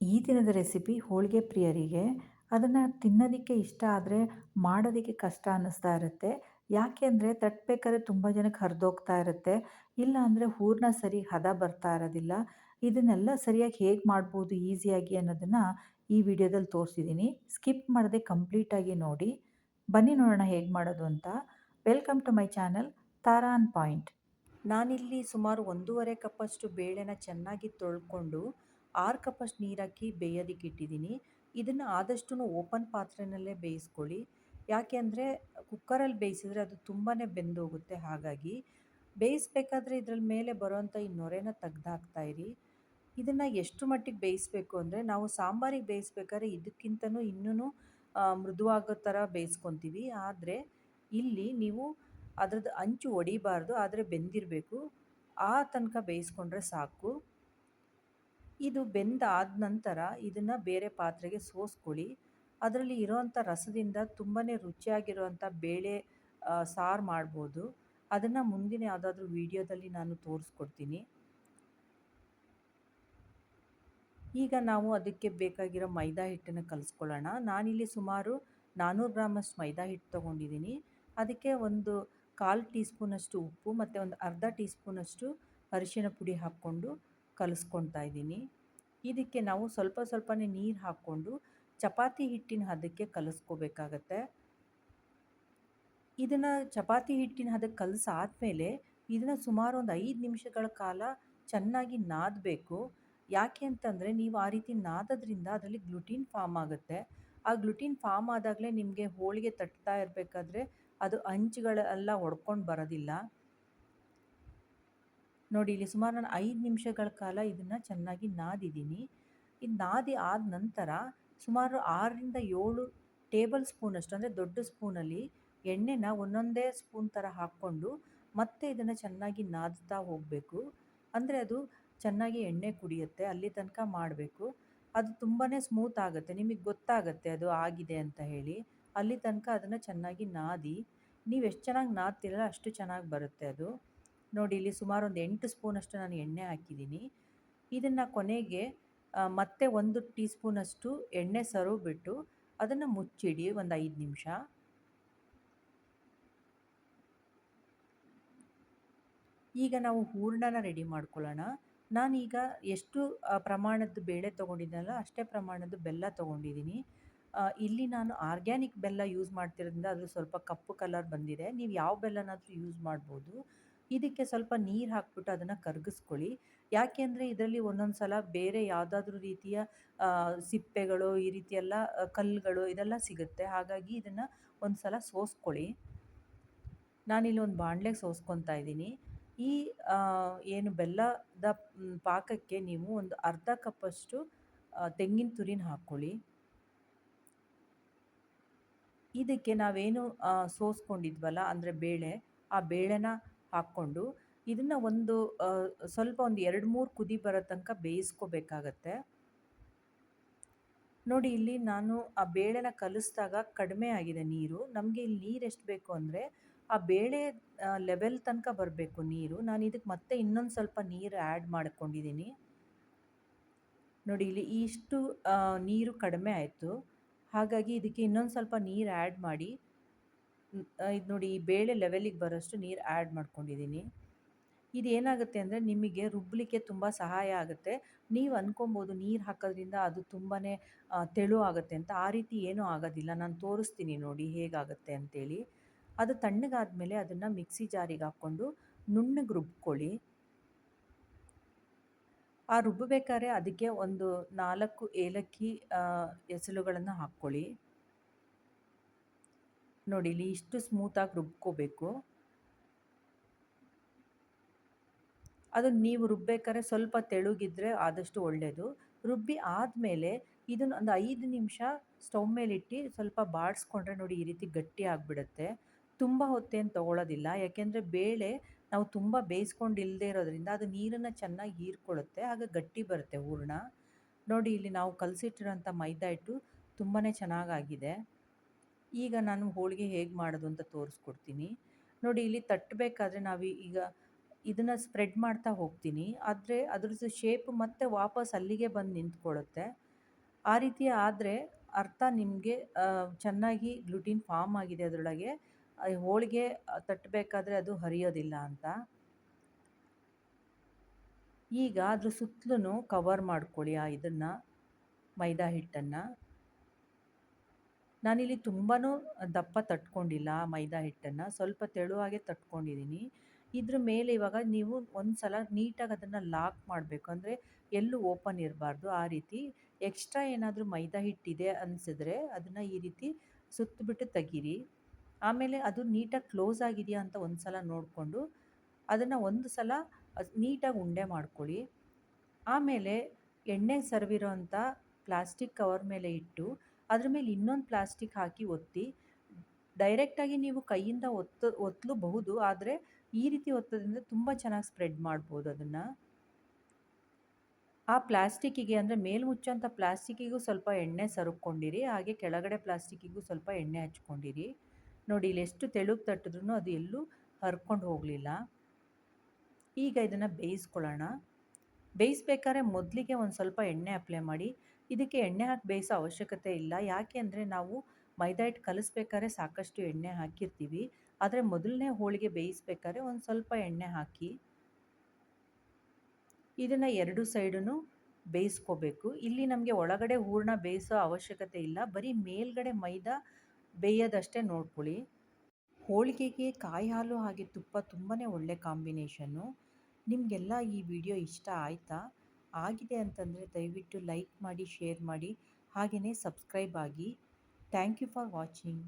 ಈ ದಿನದ ರೆಸಿಪಿ ಹೋಳಿಗೆ ಪ್ರಿಯರಿಗೆ ಅದನ್ನು ತಿನ್ನೋದಕ್ಕೆ ಇಷ್ಟ ಆದರೆ ಮಾಡೋದಕ್ಕೆ ಕಷ್ಟ ಅನ್ನಿಸ್ತಾ ಇರುತ್ತೆ. ಯಾಕೆ ಅಂದರೆ ತಟ್ಟಬೇಕಾದ್ರೆ ತುಂಬ ಜನಕ್ಕೆ ಹರಿದೋಗ್ತಾ ಇರುತ್ತೆ. ಇಲ್ಲ ಅಂದರೆ ಹೂರಣ ಸರಿ ಹದ ಬರ್ತಾ ಇರೋದಿಲ್ಲ. ಇದನ್ನೆಲ್ಲ ಸರಿಯಾಗಿ ಹೇಗೆ ಮಾಡ್ಬೋದು ಈಸಿಯಾಗಿ ಅನ್ನೋದನ್ನು ಈ ವಿಡಿಯೋದಲ್ಲಿ ತೋರಿಸಿದ್ದೀನಿ. ಸ್ಕಿಪ್ ಮಾಡದೆ ಕಂಪ್ಲೀಟಾಗಿ ನೋಡಿ. ಬನ್ನಿ ನೋಡೋಣ ಹೇಗೆ ಮಾಡೋದು ಅಂತ. Welcome to my channel Tara on point. ನಾನಿಲ್ಲಿ ಸುಮಾರು 1.5 ಕಪ್ಪಷ್ಟು ಬೇಳೆನ ಚೆನ್ನಾಗಿ ತೊಳ್ಕೊಂಡು 6 ಕಪ್ಪಷ್ಟು ನೀರಾಕಿ ಬೇಯೋದಕ್ಕೆ ಇಟ್ಟಿದ್ದೀನಿ. ಇದನ್ನು ಆದಷ್ಟು ಓಪನ್ ಪಾತ್ರೆನಲ್ಲೇ ಬೇಯಿಸ್ಕೊಳ್ಳಿ. ಯಾಕೆ ಅಂದರೆ ಕುಕ್ಕರಲ್ಲಿ ಬೇಯಿಸಿದ್ರೆ ಅದು ತುಂಬಾ ಬೆಂದೋಗುತ್ತೆ. ಹಾಗಾಗಿ ಬೇಯಿಸ್ಬೇಕಾದ್ರೆ ಇದ್ರಲ್ಲಿ ಮೇಲೆ ಬರೋವಂಥ ಈ ನೊರೆನ ತೆಗ್ದಾಕ್ತಾ ಇರಿ. ಇದನ್ನು ಎಷ್ಟು ಮಟ್ಟಿಗೆ ಬೇಯಿಸಬೇಕು ಅಂದರೆ ನಾವು ಸಾಂಬಾರಿಗೆ ಬೇಯಿಸ್ಬೇಕಾದ್ರೆ ಇದಕ್ಕಿಂತನೂ ಇನ್ನೂ ಮೃದುವಾಗೋ ಥರ ಬೇಯಿಸ್ಕೊತೀವಿ. ಆದರೆ ಇಲ್ಲಿ ನೀವು ಅದ್ರದ್ದು ಅಂಚು ಒಡಿಬಾರ್ದು, ಆದರೆ ಬೆಂದಿರಬೇಕು. ಆ ತನಕ ಬೇಯಿಸ್ಕೊಂಡ್ರೆ ಸಾಕು. ಇದು ಬೆಂದಾದ ನಂತರ ಇದನ್ನು ಬೇರೆ ಪಾತ್ರೆಗೆ ಸೋಸ್ಕೊಳ್ಳಿ. ಅದರಲ್ಲಿ ಇರೋವಂಥ ರಸದಿಂದ ತುಂಬಾ ರುಚಿಯಾಗಿರುವಂಥ ಬೇಳೆ ಸಾರು ಮಾಡ್ಬೋದು. ಅದನ್ನು ಮುಂದಿನ ಯಾವುದಾದ್ರೂ ವಿಡಿಯೋದಲ್ಲಿ ನಾನು ತೋರಿಸ್ಕೊಡ್ತೀನಿ. ಈಗ ನಾವು ಅದಕ್ಕೆ ಬೇಕಾಗಿರೋ ಮೈದಾ ಹಿಟ್ಟನ್ನು ಕಲಿಸ್ಕೊಳ್ಳೋಣ. ನಾನಿಲ್ಲಿ ಸುಮಾರು 400 ಗ್ರಾಮಷ್ಟು ಮೈದಾ ಹಿಟ್ಟು ತೊಗೊಂಡಿದ್ದೀನಿ. ಅದಕ್ಕೆ ಒಂದು 1/4 ಟೀ ಸ್ಪೂನಷ್ಟು ಉಪ್ಪು ಮತ್ತು ಒಂದು ಅರ್ಧ ಟೀ ಸ್ಪೂನಷ್ಟು ಅರಿಶಿಣ ಪುಡಿ ಹಾಕ್ಕೊಂಡು ಕಲಿಸ್ಕೊಳ್ತಾ ಇದ್ದೀನಿ. ಇದಕ್ಕೆ ನಾವು ಸ್ವಲ್ಪ ಸ್ವಲ್ಪನೇ ನೀರು ಹಾಕ್ಕೊಂಡು ಚಪಾತಿ ಹಿಟ್ಟಿನ ಹದಕ್ಕೆ ಕಲಿಸ್ಕೋಬೇಕಾಗತ್ತೆ. ಇದನ್ನು ಚಪಾತಿ ಹಿಟ್ಟಿನ ಹದಕ್ಕೆ ಕಲಸಾದ್ಮೇಲೆ ಇದನ್ನು ಸುಮಾರು ಒಂದು 5 ನಿಮಿಷಗಳ ಕಾಲ ಚೆನ್ನಾಗಿ ನಾದಬೇಕು. ಯಾಕೆ ಅಂತಂದರೆ ನೀವು ಆ ರೀತಿ ನಾದೋದ್ರಿಂದ ಅದರಲ್ಲಿ ಗ್ಲುಟಿನ್ ಫಾರ್ಮ್ ಆಗುತ್ತೆ. ಆ ಗ್ಲುಟಿನ್ ಫಾರ್ಮ್ ಆದಾಗಲೇ ನಿಮಗೆ ಹೋಳಿಗೆ ತಟ್ತಾ ಇರಬೇಕಾದ್ರೆ ಅದು ಅಂಚುಗಳೆಲ್ಲ ಒಡ್ಕೊಂಡು ಬರೋದಿಲ್ಲ. ನೋಡಿ, ಇಲ್ಲಿ ಸುಮಾರು ನಾನು 5 ನಿಮಿಷಗಳ ಕಾಲ ಇದನ್ನು ಚೆನ್ನಾಗಿ ನಾದಿದ್ದೀನಿ. ಇದು ನಾದಿ ಆದ ನಂತರ ಸುಮಾರು 6ರಿಂದ 7 ಟೇಬಲ್ ಸ್ಪೂನಷ್ಟು, ಅಂದರೆ ದೊಡ್ಡ ಸ್ಪೂನಲ್ಲಿ ಎಣ್ಣೆನ ಒಂದೊಂದೇ ಸ್ಪೂನ್ ಥರ ಹಾಕ್ಕೊಂಡು ಮತ್ತೆ ಇದನ್ನು ಚೆನ್ನಾಗಿ ನಾದ್ತಾ ಹೋಗಬೇಕು. ಅಂದರೆ ಅದು ಚೆನ್ನಾಗಿ ಎಣ್ಣೆ ಕುಡಿಯುತ್ತೆ, ಅಲ್ಲಿ ತನಕ ಮಾಡಬೇಕು. ಅದು ತುಂಬಾ ಸ್ಮೂತ್ ಆಗುತ್ತೆ, ನಿಮಗೆ ಗೊತ್ತಾಗುತ್ತೆ ಅದು ಆಗಿದೆ ಅಂತ ಹೇಳಿ. ಅಲ್ಲಿ ತನಕ ಅದನ್ನು ಚೆನ್ನಾಗಿ ನಾದಿ. ನೀವು ಎಷ್ಟು ಚೆನ್ನಾಗಿ ನಾದ್ತಿರಲ್ಲ ಅಷ್ಟು ಚೆನ್ನಾಗಿ ಬರುತ್ತೆ ಅದು. ನೋಡಿ, ಇಲ್ಲಿ ಸುಮಾರು ಒಂದು 8 ಸ್ಪೂನಷ್ಟು ನಾನು ಎಣ್ಣೆ ಹಾಕಿದ್ದೀನಿ. ಇದನ್ನು ಕೊನೆಗೆ ಮತ್ತೆ 1 ಟೀ ಸ್ಪೂನಷ್ಟು ಎಣ್ಣೆ ಸವರಿಬಿಟ್ಟು ಅದನ್ನು ಮುಚ್ಚಿಡಿ ಒಂದು 5 ನಿಮಿಷ. ಈಗ ನಾವು ಹೂರಣನ ರೆಡಿ ಮಾಡ್ಕೊಳ್ಳೋಣ. ನಾನೀಗ ಎಷ್ಟು ಪ್ರಮಾಣದ ಬೇಳೆ ತೊಗೊಂಡಿದ್ದೀನಲ್ಲ ಅಷ್ಟೇ ಪ್ರಮಾಣದ ಬೆಲ್ಲ ತೊಗೊಂಡಿದ್ದೀನಿ. ಇಲ್ಲಿ ನಾನು ಆರ್ಗ್ಯಾನಿಕ್ ಬೆಲ್ಲ ಯೂಸ್ ಮಾಡ್ತಿರೋದ್ರಿಂದ ಅದು ಸ್ವಲ್ಪ ಕಪ್ಪು ಕಲರ್ ಬಂದಿದೆ. ನೀವು ಯಾವ ಬೆಲ್ಲನಾದರೂ ಯೂಸ್ ಮಾಡ್ಬೋದು. ಇದಕ್ಕೆ ಸ್ವಲ್ಪ ನೀರು ಹಾಕ್ಬಿಟ್ಟು ಅದನ್ನು ಕರಗಿಸ್ಕೊಳ್ಳಿ. ಯಾಕೆ ಅಂದರೆ ಇದರಲ್ಲಿ ಒಂದೊಂದು ಸಲ ಬೇರೆ ಯಾವುದಾದ್ರೂ ರೀತಿಯ ಸಿಪ್ಪೆಗಳು, ಈ ರೀತಿಯೆಲ್ಲ ಕಲ್ಲುಗಳು ಇದೆಲ್ಲ ಸಿಗುತ್ತೆ. ಹಾಗಾಗಿ ಇದನ್ನು ಒಂದು ಸಲ ಸೋಸ್ಕೊಳ್ಳಿ. ನಾನಿಲ್ಲಿ ಒಂದು ಬಾಣಲೆಗೆ ಸೋಸ್ಕೊತಾ ಇದ್ದೀನಿ. ಈ ಏನು ಬೆಲ್ಲದ ಪಾಕಕ್ಕೆ ನೀವು ಒಂದು ಅರ್ಧ ಕಪ್ಪಷ್ಟು ತೆಂಗಿನ ತುರಿನ ಹಾಕ್ಕೊಳ್ಳಿ. ಇದಕ್ಕೆ ನಾವೇನು ಸೋಸ್ಕೊಂಡಿದ್ವಲ್ಲ ಅಂದರೆ ಬೇಳೆ, ಆ ಬೇಳೆನ ಹಾಕ್ಕೊಂಡು ಇದನ್ನು ಒಂದು ಸ್ವಲ್ಪ ಒಂದು 2-3 ಕುದಿ ಬರೋ ತನಕ ಬೇಯಿಸ್ಕೋಬೇಕಾಗತ್ತೆ. ನೋಡಿ, ಇಲ್ಲಿ ನಾನು ಆ ಬೇಳೆನ ಕಲಿಸಿದಾಗ ಕಡಿಮೆ ಆಗಿದೆ ನೀರು. ನಮಗೆ ಇಲ್ಲಿ ನೀರು ಎಷ್ಟು ಬೇಕು ಅಂದರೆ ಆ ಬೇಳೆ ಲೆವೆಲ್ ತನಕ ಬರಬೇಕು ನೀರು. ನಾನು ಇದಕ್ಕೆ ಮತ್ತೆ ಇನ್ನೊಂದು ಸ್ವಲ್ಪ ನೀರು ಆ್ಯಡ್ ಮಾಡ್ಕೊಂಡಿದ್ದೀನಿ. ನೋಡಿ, ಇಲ್ಲಿ ಇಷ್ಟು ನೀರು ಕಡಿಮೆ ಆಯಿತು. ಹಾಗಾಗಿ ಇದಕ್ಕೆ ಇನ್ನೊಂದು ಸ್ವಲ್ಪ ನೀರು ಆ್ಯಡ್ ಮಾಡಿ, ಇದು ನೋಡಿ, ಈ ಬೇಳೆ ಲೆವೆಲಿಗೆ ಬರೋಷ್ಟು ನೀರು ಆ್ಯಡ್ ಮಾಡ್ಕೊಂಡಿದ್ದೀನಿ. ಇದೇನಾಗುತ್ತೆ ಅಂದರೆ ನಿಮಗೆ ರುಬ್ಬಲಿಕ್ಕೆ ತುಂಬ ಸಹಾಯ ಆಗುತ್ತೆ. ನೀವು ಅಂದ್ಕೊಬೋದು ನೀರು ಹಾಕೋದ್ರಿಂದ ಅದು ತುಂಬಾ ತೆಳು ಆಗುತ್ತೆ ಅಂತ. ಆ ರೀತಿ ಏನೂ ಆಗೋದಿಲ್ಲ. ನಾನು ತೋರಿಸ್ತೀನಿ ನೋಡಿ ಹೇಗಾಗುತ್ತೆ ಅಂತೇಳಿ. ಅದು ತಣ್ಣಗಾದ್ಮೇಲೆ ಅದನ್ನು ಮಿಕ್ಸಿ ಜಾರಿಗೆ ಹಾಕ್ಕೊಂಡು ನುಣ್ಣಗೆ ರುಬ್ಕೊಳ್ಳಿ. ಆ ರುಬ್ಬಬೇಕಾದ್ರೆ ಅದಕ್ಕೆ ಒಂದು 4 ಏಲಕ್ಕಿ ಎಸಳುಗಳನ್ನು ಹಾಕ್ಕೊಳ್ಳಿ. ನೋಡಿ, ಇಲ್ಲಿ ಇಷ್ಟು ಸ್ಮೂತಾಗಿ ರುಬ್ಕೋಬೇಕು. ಅದು ನೀವು ರುಬ್ಬೇಕಾದ್ರೆ ಸ್ವಲ್ಪ ತೆಳುಗಿದ್ರೆ ಆದಷ್ಟು ಒಳ್ಳೆಯದು. ರುಬ್ಬಿ ಆದಮೇಲೆ ಇದನ್ನು ಒಂದು 5 ನಿಮಿಷ ಸ್ಟವ್ ಮೇಲಿಟ್ಟು ಸ್ವಲ್ಪ ಬಾಡಿಸ್ಕೊಂಡ್ರೆ ನೋಡಿ ಈ ರೀತಿ ಗಟ್ಟಿ ಆಗಿಬಿಡುತ್ತೆ. ತುಂಬ ಹೊತ್ತೇನು ತೊಗೊಳ್ಳೋದಿಲ್ಲ. ಯಾಕೆಂದರೆ ಬೇಳೆ ನಾವು ತುಂಬ ಬೇಯಿಸ್ಕೊಂಡಿಲ್ಲದೆ ಇರೋದ್ರಿಂದ ಅದು ನೀರನ್ನು ಚೆನ್ನಾಗಿ ಹೀರ್ಕೊಳ್ಳುತ್ತೆ. ಆಗ ಗಟ್ಟಿ ಬರುತ್ತೆ ಹೂರಣ. ನೋಡಿ, ಇಲ್ಲಿ ನಾವು ಕಲಸಿಟ್ಟಿರೋಂಥ ಮೈದಾ ಹಿಟ್ಟು ತುಂಬಾ ಚೆನ್ನಾಗಾಗಿದೆ. ಈಗ ನಾನು ಹೋಳಿಗೆ ಹೇಗೆ ಮಾಡೋದು ಅಂತ ತೋರಿಸ್ಕೊಡ್ತೀನಿ. ನೋಡಿ, ಇಲ್ಲಿ ತಟ್ಟಬೇಕಾದ್ರೆ ನಾವು ಈಗ ಇದನ್ನು ಸ್ಪ್ರೆಡ್ ಮಾಡ್ತಾ ಹೋಗ್ತೀನಿ. ಆದರೆ ಅದ್ರದ್ದು ಶೇಪ್ ಮತ್ತೆ ವಾಪಸ್ ಅಲ್ಲಿಗೆ ಬಂದು ನಿಂತ್ಕೊಳ್ಳುತ್ತೆ. ಆ ರೀತಿ ಆದರೆ ಅರ್ಥ ನಿಮಗೆ ಚೆನ್ನಾಗಿ ಗ್ಲುಟಿನ್ ಫಾರ್ಮ್ ಆಗಿದೆ ಅದರೊಳಗೆ. ಹೋಳಿಗೆ ತಟ್ಟಬೇಕಾದ್ರೆ ಅದು ಹರಿಯೋದಿಲ್ಲ ಅಂತ. ಈಗ ಅದ್ರ ಸುತ್ತಲೂ ಕವರ್ ಮಾಡ್ಕೊಳ್ಳಿ ಇದನ್ನು, ಮೈದಾ ಹಿಟ್ಟನ್ನು. ನಾನಿಲ್ಲಿ ತುಂಬಾ ದಪ್ಪ ತಟ್ಕೊಂಡಿಲ್ಲ ಮೈದಾ ಹಿಟ್ಟನ್ನು, ಸ್ವಲ್ಪ ತೆಳುವಾಗೆ ತಟ್ಕೊಂಡಿದ್ದೀನಿ. ಇದ್ರ ಮೇಲೆ ಇವಾಗ ನೀವು ಒಂದು ಸಲ ನೀಟಾಗಿ ಅದನ್ನು ಲಾಕ್ ಮಾಡಬೇಕು, ಅಂದರೆ ಎಲ್ಲೂ ಓಪನ್ ಇರಬಾರ್ದು. ಆ ರೀತಿ ಎಕ್ಸ್ಟ್ರಾ ಏನಾದರೂ ಮೈದಾ ಹಿಟ್ಟಿದೆ ಅನಿಸಿದ್ರೆ ಅದನ್ನು ಈ ರೀತಿ ಸುತ್ತಬಿಟ್ಟು ತೆಗೀರಿ. ಆಮೇಲೆ ಅದು ನೀಟಾಗಿ ಕ್ಲೋಸ್ ಆಗಿದೆಯಾ ಅಂತ ಒಂದು ಸಲ ನೋಡಿಕೊಂಡು ಅದನ್ನು ಒಂದು ಸಲ ನೀಟಾಗಿ ಉಂಡೆ ಮಾಡ್ಕೊಳ್ಳಿ. ಆಮೇಲೆ ಎಣ್ಣೆ ಸರ್ವಿರೋಂಥ ಪ್ಲಾಸ್ಟಿಕ್ ಕವರ್ ಮೇಲೆ ಇಟ್ಟು ಅದ್ರ ಮೇಲೆ ಇನ್ನೊಂದು ಪ್ಲಾಸ್ಟಿಕ್ ಹಾಕಿ ಒತ್ತಿ. ಡೈರೆಕ್ಟಾಗಿ ನೀವು ಕೈಯಿಂದ ಒತ್ತಲೂಬಹುದು, ಆದರೆ ಈ ರೀತಿ ಒತ್ತೋದ್ರಿಂದ ತುಂಬ ಚೆನ್ನಾಗಿ ಸ್ಪ್ರೆಡ್ ಮಾಡ್ಬೋದು ಅದನ್ನು. ಆ ಪ್ಲಾಸ್ಟಿಕ್ಕಿಗೆ ಅಂದರೆ ಮೇಲ್ಮುಚ್ಚೋಂಥ ಪ್ಲಾಸ್ಟಿಕ್ಕಿಗೂ ಸ್ವಲ್ಪ ಎಣ್ಣೆ ಸವರ್ಕೊಂಡಿರಿ, ಹಾಗೆ ಕೆಳಗಡೆ ಪ್ಲಾಸ್ಟಿಕ್ಕಿಗೂ ಸ್ವಲ್ಪ ಎಣ್ಣೆ ಹಚ್ಕೊಂಡಿರಿ. ನೋಡಿ ಇಲ್ಲಿ ಎಷ್ಟು ತೆಳುಗೆ ತಟ್ಟಿದ್ರೂ ಅದು ಎಲ್ಲೂ ಹರ್ಕೊಂಡು ಹೋಗಲಿಲ್ಲ. ಈಗ ಇದನ್ನು ಬೇಯಿಸ್ಕೊಳ್ಳೋಣ. ಬೇಯಿಸ್ಬೇಕಾದ್ರೆ ಮೊದಲಿಗೆ ಒಂದು ಸ್ವಲ್ಪ ಎಣ್ಣೆ ಅಪ್ಲೈ ಮಾಡಿ. ಇದಕ್ಕೆ ಎಣ್ಣೆ ಹಾಕಿ ಬೇಯಿಸೋ ಅವಶ್ಯಕತೆ ಇಲ್ಲ, ಯಾಕೆ ಅಂದರೆ ನಾವು ಮೈದಾ ಹಿಟ್ಟು ಕಲಿಸ್ಬೇಕಾದ್ರೆ ಸಾಕಷ್ಟು ಎಣ್ಣೆ ಹಾಕಿರ್ತೀವಿ. ಆದರೆ ಮೊದಲನೇ ಹೋಳಿಗೆ ಬೇಯಿಸ್ಬೇಕಾದ್ರೆ ಒಂದು ಸ್ವಲ್ಪ ಎಣ್ಣೆ ಹಾಕಿ ಇದನ್ನು ಎರಡು ಸೈಡೂ ಬೇಯಿಸ್ಕೋಬೇಕು. ಇಲ್ಲಿ ನಮಗೆ ಒಳಗಡೆ ಹೂರಣ ಬೇಯಿಸೋ ಅವಶ್ಯಕತೆ ಇಲ್ಲ, ಬರೀ ಮೇಲ್ಗಡೆ ಮೈದಾ ಬೇಯೋದಷ್ಟೇ ನೋಡ್ಕೊಳ್ಳಿ. ಹೋಳಿಗೆಗೆ ಕಾಯಿ ಹಾಲು ಹಾಗೆ ತುಪ್ಪ ತುಂಬಾ ಒಳ್ಳೆ ಕಾಂಬಿನೇಷನ್ನು. ನಿಮಗೆಲ್ಲ ಈ ವಿಡಿಯೋ ಇಷ್ಟ ಆಯಿತಾ? ಆಗಿದೆ ಅಂತಂದರೆ ದಯವಿಟ್ಟು ಲೈಕ್ ಮಾಡಿ, ಶೇರ್ ಮಾಡಿ, ಹಾಗೆಯೇ ಸಬ್ಸ್ಕ್ರೈಬ್ ಆಗಿ. Thank you for watching.